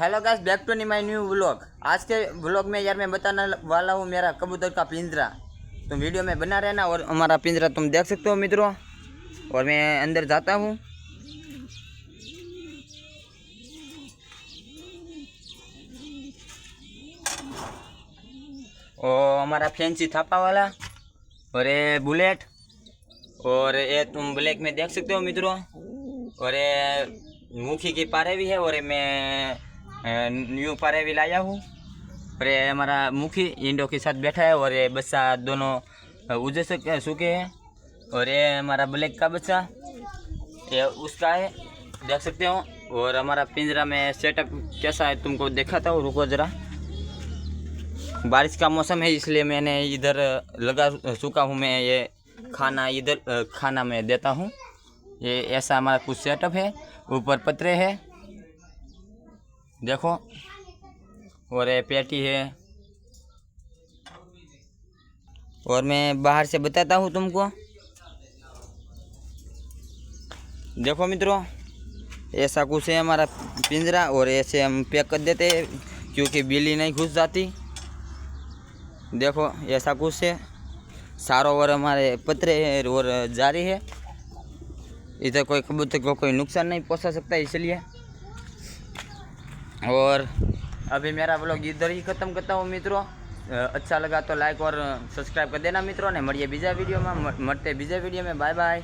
Hello guys, back to my new vlog. आज के vlog में यार मैं बताने वाला हूँ मेरा कबूतर का पिंजरा। तुम वीडियो में बना रहना। और हमारा पिंजरा तुम देख सकते हो मित्रों। और मैं अंदर जाता हूँ। और हमारा फैंसी थापा वाला और ये बुलेट और ये तुम ब्लैक में देख सकते हो मित्रों। और ये मुखी की पारे भी है और ये मैं न्यू पारे भी लाया हूँ। और ये हमारा मुखी इंडो के साथ बैठा है और ये बच्चा दोनों उजे से सूखे हैं। और ये हमारा ब्लैक का बच्चा ये उसका है, देख सकते हो। और हमारा पिंजरा में सेटअप कैसा है तुमको दिखाता हूँ, रुको ज़रा। बारिश का मौसम है इसलिए मैंने इधर लगा चुका हूँ। मैं ये खाना इधर खाना में देता हूँ। ये ऐसा हमारा कुछ सेटअप है। ऊपर पतरे है देखो। और ये पेटी है। और मैं बाहर से बताता हूँ तुमको। देखो मित्रों, ऐसा कुछ है हमारा पिंजरा। और ऐसे हम पैक कर देते हैं क्योंकि बिल्ली नहीं घुस जाती। देखो ऐसा कुछ है। सारों ओर हमारे पतरे है और जारी है। इधर कोई कबूतर को कोई नुकसान नहीं पहुंचा सकता इसलिए। और अभी मेरा व्लॉग इधर ही ख़त्म करता हूँ मित्रों। अच्छा लगा तो लाइक और सब्सक्राइब कर देना मित्रों ने। મળીએ બીજા વિડીયોમાં, મળते બીજા વિડીયો में। Bye bye.